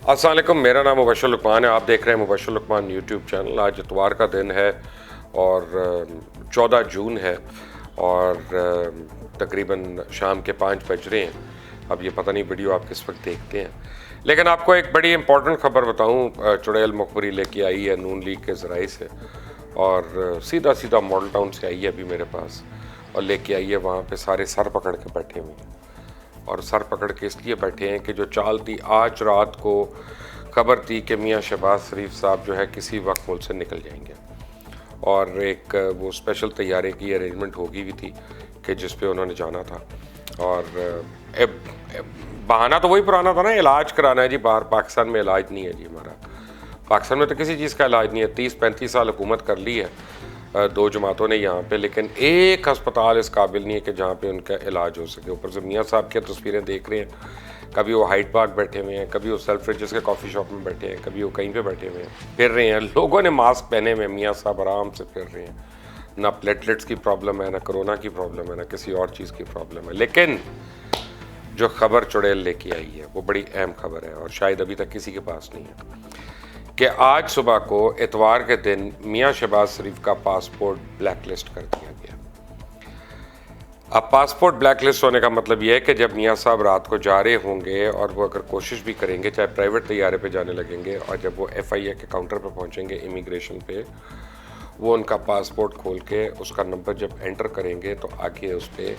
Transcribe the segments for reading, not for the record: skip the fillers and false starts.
अस्सलाम वालेकुम, मेरा नाम मुबशर लुकमान है। आप देख रहे हैं मुबशर लुकमान यूट्यूब चैनल। आज इतवार का दिन है और 14 जून है और तकरीबन शाम के 5 बज रहे हैं। अब ये पता नहीं वीडियो आप किस वक्त देखते हैं, लेकिन आपको एक बड़ी इंपॉर्टेंट खबर बताऊं। चुड़ैल मुखबरी लेके आई है नून लीग के ज़राए से और सीधा सीधा मॉडल टाउन से आई है अभी मेरे पास, और लेके आई है वहाँ पे सारे सर पकड़ के बैठे हुए हैं। और सर पकड़ के इसलिए बैठे हैं कि जो चाल थी, आज रात को खबर थी कि मियाँ शहबाज शरीफ साहब जो है किसी वक्त मुल्क से निकल जाएंगे, और एक वो स्पेशल तैयारे की अरेंजमेंट होगी भी थी कि जिस पे उन्होंने जाना था। और बहाना तो वही पुराना था ना, इलाज कराना है जी बाहर। पाकिस्तान में इलाज नहीं है जी हमारा, पाकिस्तान में तो किसी चीज़ का इलाज नहीं है। 30-35 साल हुकूमत कर ली है दो जमातों ने यहाँ पे, लेकिन एक अस्पताल इस काबिल नहीं है कि जहाँ पे उनका इलाज हो सके। ऊपर से मियाँ साहब की तस्वीरें देख रहे हैं, कभी वो हाइड पार्क बैठे हुए हैं, कभी वो सेल्फ रिजस के कॉफ़ी शॉप में बैठे हैं, कभी वो कहीं पे बैठे हुए हैं, फिर रहे हैं। लोगों ने मास्क पहने हुए, मियाँ साहब आराम से फिर रहे हैं। ना प्लेटलेट्स की प्रॉब्लम है, ना कोरोना की प्रॉब्लम है, ना किसी और चीज़ की प्रॉब्लम है। लेकिन जो खबर चुड़ैल लेके आई है वो बड़ी अहम खबर है और शायद अभी तक किसी के पास नहीं है कि आज सुबह को इतवार के दिन मियाँ शहबाज शरीफ का पासपोर्ट ब्लैक लिस्ट कर दिया गया। अब पासपोर्ट ब्लैक लिस्ट होने का मतलब यह है कि जब मियाँ साहब रात को जा रहे होंगे और वो अगर कोशिश भी करेंगे, चाहे प्राइवेट तैयारे पे जाने लगेंगे, और जब वो FIA के काउंटर पे पहुंचेंगे इमिग्रेशन पे, वो उनका पासपोर्ट खोल के उसका नंबर जब एंटर करेंगे तो आगे उस पर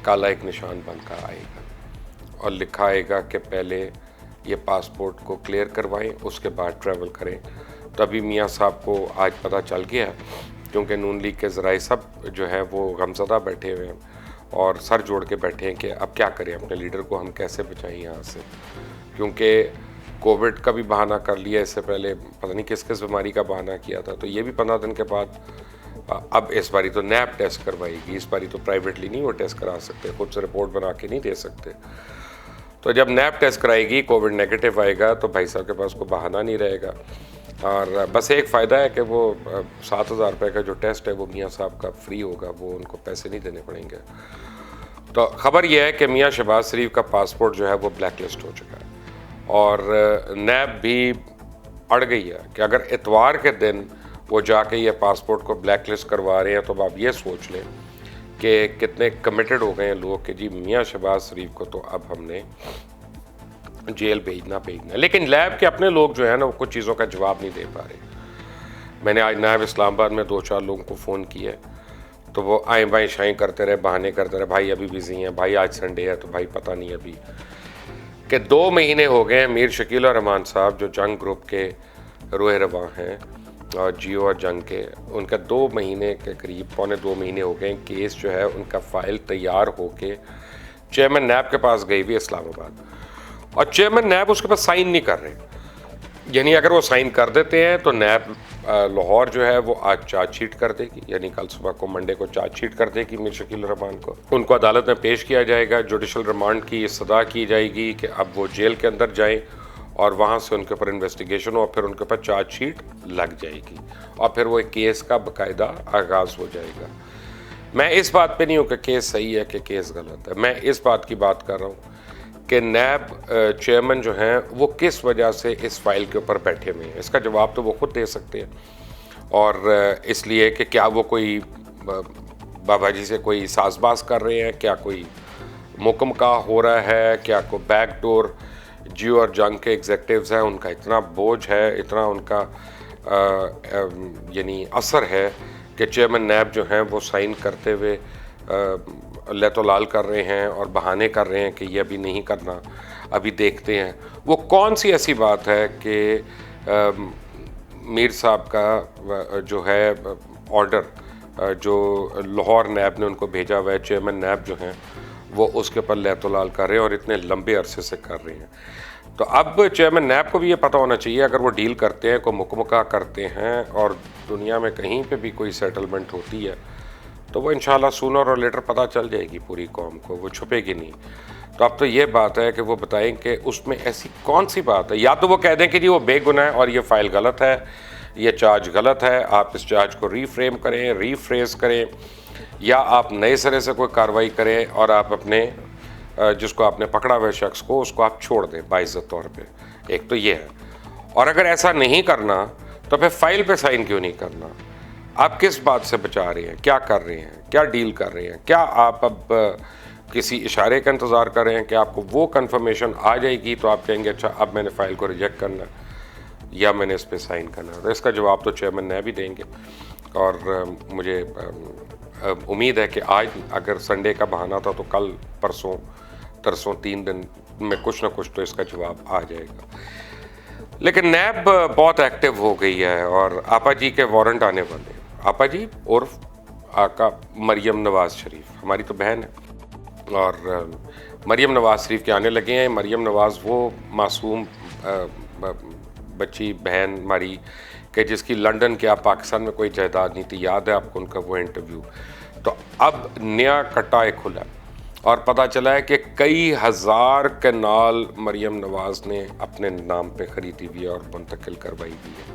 काला एक निशान बनकर आएगा और लिखा आएगा कि पहले ये पासपोर्ट को क्लियर करवाएं, उसके बाद ट्रैवल करें। तो अभी मियाँ साहब को आज पता चल गया, क्योंकि नून लीग के ज़राए सब जो है वो गमज़दा बैठे हुए हैं और सर जोड़ के बैठे हैं कि अब क्या करें, अपने लीडर को हम कैसे बचाएं यहाँ से। क्योंकि कोविड का भी बहाना कर लिया, इससे पहले पता नहीं किस किस बीमारी का बहाना किया था, तो ये भी 15 दिन के बाद अब इस बारी तो नैब टेस्ट करवाएगी। इस बारी तो प्राइवेटली नहीं वो टेस्ट करा सकते, खुद से रिपोर्ट बना के नहीं दे सकते। तो जब नैब टेस्ट कराएगी, कोविड नेगेटिव आएगा, तो भाई साहब के पास कोई बहाना नहीं रहेगा। और बस एक फ़ायदा है कि वो 7,000 रुपये का जो टेस्ट है वो मियाँ साहब का फ्री होगा, वो उनको पैसे नहीं देने पड़ेंगे। तो ख़बर यह है कि मियाँ शहबाज शरीफ का पासपोर्ट जो है वो ब्लैक लिस्ट हो चुका है और नैब भी अड़ गई है कि अगर इतवार के दिन वो जाके ये पासपोर्ट को ब्लैक लिस्ट करवा रहे हैं, तो आप ये सोच लें कि कितने कमिटेड हो गए हैं लोग कि जी मियाँ शहबाज शरीफ को तो अब हमने जेल भेजना। लेकिन लैब के अपने लोग जो है ना, वो कुछ चीज़ों का जवाब नहीं दे पा रहे। मैंने आज नायब इस्लामाबाद में 2-4 लोगों को फ़ोन किया, तो वो आए बाएँ शाएँ करते रहे, बहाने करते रहे, भाई अभी बिजी हैं, भाई आज संडे है, तो भाई पता नहीं अभी कि 2 महीने हो गए हैं। मीर शकील और रहमान साहब जो जंग ग्रुप के रोए रवां हैं और जियो और जंग के, उनका 2 महीने के करीब, पौने 2 महीने हो गए। केस जो है उनका फाइल तैयार होके चेयरमैन नैब के पास गई हुई इस्लामाबाद, और चेयरमैन नैब उसके पास साइन नहीं कर रहे। यानी अगर वो साइन कर देते हैं तो नैब लाहौर जो है वो आज चार्जशीट कर देगी, यानी कल सुबह को मंडे को चार्जशीट कर देगी मीर शकील रहमान को। उनको अदालत में पेश किया जाएगा, जुडिशल रिमांड की सदा की जाएगी कि अब वो जेल के अंदर जाएं और वहाँ से उनके ऊपर इन्वेस्टिगेशन हो, और फिर उनके ऊपर चार्जशीट लग जाएगी और फिर वो एक केस का बाकायदा आगाज़ हो जाएगा। मैं इस बात पे नहीं हूँ कि केस सही है कि केस गलत है, मैं इस बात की बात कर रहा हूँ कि नैब चेयरमैन जो हैं वो किस वजह से इस फाइल के ऊपर बैठे हुए हैं। इसका जवाब तो वो खुद दे सकते हैं, और इसलिए कि क्या वो कोई बाबा जी से कोई साजबाज कर रहे हैं, क्या कोई मुकम का हो रहा है, क्या कोई बैकडोर जियो और जंग के एग्जेक्टिव्स हैं, उनका इतना बोझ है, इतना उनका यानी असर है कि चेयरमैन नैब जो हैं वो साइन करते हुए लैतोलाल कर रहे हैं और बहाने कर रहे हैं कि ये अभी नहीं करना, अभी देखते हैं। वो कौन सी ऐसी बात है कि मीर साहब का जो है ऑर्डर जो लाहौर नैब ने उनको भेजा हुआ है, चेयरमैन नैब जो हैं वो उसके ऊपर लैतोलाल कर रहे हैं और इतने लंबे अरसे से कर रहे हैं। तो अब चेयरमैन नैब को भी ये पता होना चाहिए, अगर वो डील करते हैं, कोई मुकमका करते हैं और दुनिया में कहीं पे भी कोई सेटलमेंट होती है, तो वो इंशाल्लाह सूनर और लेटर पता चल जाएगी पूरी कौम को, वो छुपेगी नहीं। तो अब तो ये बात है कि वो बताएं कि उसमें ऐसी कौन सी बात है। या तो वो कह दें कि जी वो बेगुनाह है और ये फ़ाइल गलत है, ये चार्ज गलत है, आप इस चार्ज को रीफ्रेम करें, रीफ्रेज करें, या आप नए सिरे से कोई कार्रवाई करें और आप अपने जिसको आपने पकड़ा हुए शख्स को उसको आप छोड़ दें बाइज़्ज़त तौर पे। एक तो ये है। और अगर ऐसा नहीं करना तो फिर फाइल पे साइन क्यों नहीं करना? आप किस बात से बचा रहे हैं, क्या कर रहे हैं, क्या डील कर रहे हैं? क्या आप अब किसी इशारे का इंतज़ार कर रहे हैं कि आपको वो कंफर्मेशन आ जाएगी तो आप कहेंगे अच्छा अब मैंने फ़ाइल को रिजेक्ट करना है या मैंने इस पर साइन करना है? तो इसका जवाब तो चेयरमैन ने भी देंगे। और मुझे उम्मीद है कि आज अगर संडे का बहाना था तो कल परसों तरसों 3 दिन में कुछ ना कुछ तो इसका जवाब आ जाएगा। लेकिन नैब बहुत एक्टिव हो गई है और आपा जी के वारंट आने वाले हैं। आपा जी उर्फ आका मरियम नवाज़ शरीफ हमारी तो बहन है और मरियम नवाज़ शरीफ के आने लगे हैं। मरियम नवाज़ वो मासूम बच्ची बहन हमारी कि जिसकी लंदन क्या पाकिस्तान में कोई जायदाद नहीं थी, याद है आपको उनका वो इंटरव्यू। तो अब नया कट्टा एक खुला और पता चला है कि कई हज़ार कनाल मरियम नवाज़ ने अपने नाम पे ख़रीदी हुई है और मुंतकिल करवाई हुई है।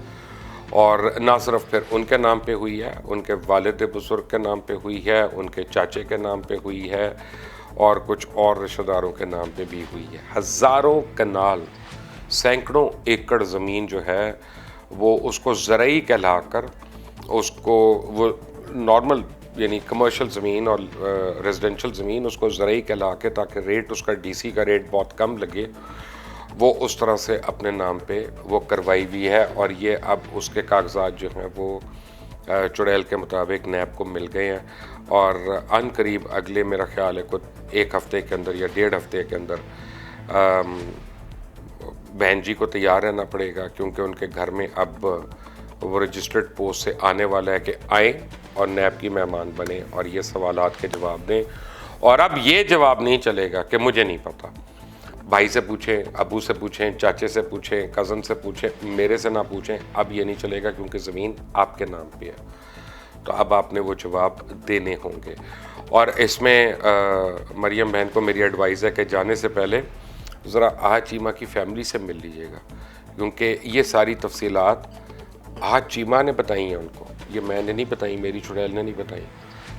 और ना सिर्फ फिर उनके नाम पे हुई है, उनके वालिद बुज़ुर्ग के नाम पे हुई है, उनके चाचे के नाम पे हुई है और कुछ और रिश्तेदारों के नाम पे भी हुई है। हज़ारों कनाल, सैकड़ों एकड़ ज़मीन जो है वो उसको ज़रई कहलाकर उसको वो नॉर्मल यानी कमर्शियल ज़मीन और रेजिडेंशियल ज़मीन उसको ज़रई कहला के ताकि रेट उसका डीसी का रेट बहुत कम लगे, वो उस तरह से अपने नाम पे वो करवाई हुई है। और ये अब उसके कागजात जो हैं वो चुड़ैल के मुताबिक नैब को मिल गए हैं और अनकरीब अगले मेरा ख्याल है कुछ 1 हफ़्ते के अंदर या 1.5 हफ़्ते के अंदर बहन जी को तैयार रहना पड़ेगा क्योंकि उनके घर में अब वो रजिस्टर्ड पोस्ट से आने वाला है कि आए और नैब की मेहमान बने और ये सवालात के जवाब दें। और अब ये जवाब नहीं चलेगा कि मुझे नहीं पता, भाई से पूछें, अबू से पूछें, चाचे से पूछें, कज़न से पूछें, मेरे से ना पूछें। अब ये नहीं चलेगा क्योंकि ज़मीन आपके नाम पे है, तो अब आपने वो जवाब देने होंगे। और इसमें मरियम बहन को मेरी एडवाइस है कि जाने से पहले ज़रा आज चीमा की फ़ैमिली से मिल लीजिएगा क्योंकि ये सारी तफसीलात आज चीमा ने बताई हैं उनको, ये मैंने नहीं बताई, मेरी चुड़ैल ने नहीं बताई।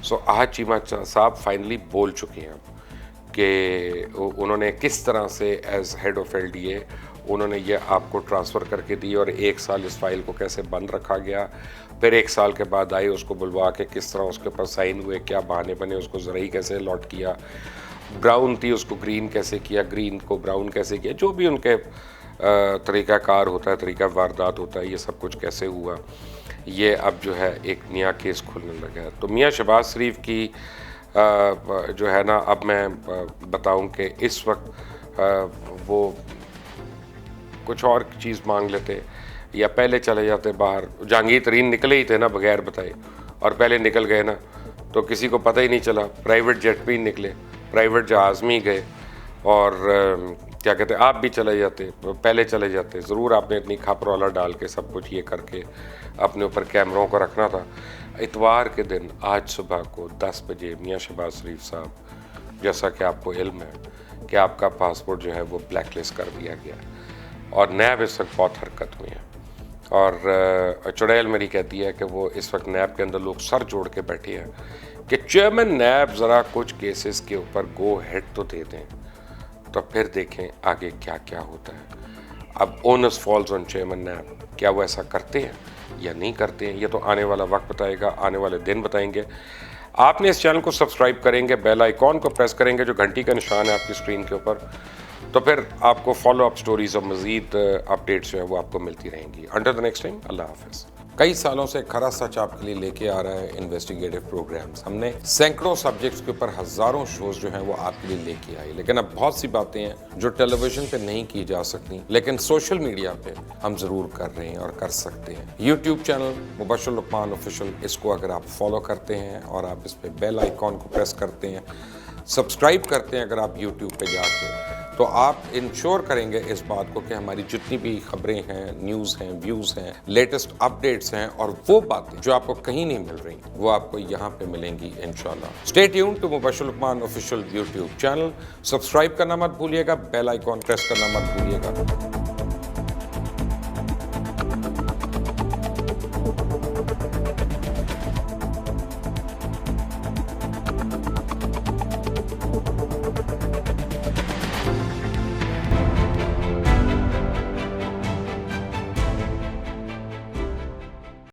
सो आज चीमा साहब फाइनली बोल चुके हैं कि उन्होंने किस तरह से एज हेड ऑफ LDA उन्होंने ये आपको ट्रांसफ़र करके दी और 1 साल इस फाइल को कैसे बंद रखा गया, फिर 1 साल के बाद आए उसको बुलवा के किस तरह उसके ऊपर साइन हुए, क्या बहाने बने, उसको ज़रई कैसे लॉट किया, ब्राउन थी उसको ग्रीन कैसे किया, ग्रीन को ब्राउन कैसे किया, जो भी उनके तरीक़ाकार होता है, तरीक़ा वारदात होता है, ये सब कुछ कैसे हुआ, ये अब जो है एक नया केस खुलने लगा है। तो मियाँ शहबाज शरीफ की जो है ना, अब मैं बताऊं कि इस वक्त वो कुछ और चीज़ मांग लेते या पहले चले जाते बाहर। जहांगीर तरीन निकले ही थे ना बगैर बताए और पहले निकल गए ना, तो किसी को पता ही नहीं चला। प्राइवेट जेट भी निकले, प्राइवेट जहाज़ में ही गए और क्या कहते हैं, आप भी चले जाते, पहले चले जाते। ज़रूर आपने इतनी खापरवाला डाल के सब कुछ ये करके अपने ऊपर कैमरों को रखना था। इतवार के दिन आज सुबह को 10 बजे मियाँ शहबाज शरीफ साहब, जैसा कि आपको इल्म है कि आपका पासपोर्ट जो है वो ब्लैक लिस्ट कर दिया गया और नैब इस वक्त बहुत हरकत में है। और चुड़ैल मेरी कहती है कि वो इस वक्त नैब के अंदर लोग सर जोड़ के बैठे हैं कि चेयरमैन नैब ज़रा कुछ केसेस के ऊपर गो हेड तो दे दें, तो फिर देखें आगे क्या क्या होता है। अब ओनस फॉल्स ऑन चेयरमैन नैब, क्या वो ऐसा करते हैं या नहीं करते हैं, ये तो आने वाला वक्त बताएगा, आने वाले दिन बताएंगे। आपने इस चैनल को सब्सक्राइब करेंगे, बेल आइकॉन को प्रेस करेंगे जो घंटी का निशान है आपकी स्क्रीन के ऊपर, तो फिर आपको फॉलो अप स्टोरीज और मज़ीद अपडेट्स जो है वो आपको मिलती रहेंगी। अंटिल द नेक्स्ट टाइम, अल्लाह हाफ़िज़। कई सालों से खरा सच आपके लिए लेके आ रहा है इन्वेस्टिगेटिव प्रोग्राम्स। हमने सैकड़ों सब्जेक्ट्स के ऊपर हज़ारों शोज जो हैं वो आपके लिए लेके आए, लेकिन अब बहुत सी बातें हैं जो टेलीविजन पे नहीं की जा सकती, लेकिन सोशल मीडिया पे हम ज़रूर कर रहे हैं और कर सकते हैं। YouTube channel Mubashshir Luqman official, इसको अगर आप फॉलो करते हैं और आप इस पर बेल आइकॉन को प्रेस करते हैं, सब्सक्राइब करते हैं अगर आप यूट्यूब पे जाके, तो आप इंश्योर करेंगे इस बात को कि हमारी जितनी भी खबरें हैं, न्यूज़ हैं, व्यूज़ हैं, लेटेस्ट अपडेट्स हैं और वो बातें जो आपको कहीं नहीं मिल रही, वो आपको यहाँ पे मिलेंगी इंशाल्लाह। Stay tuned to Mubashshir Luqman official YouTube channel. Subscribe करना मत भूलिएगा, बेल आइकॉन प्रेस करना मत भूलिएगा।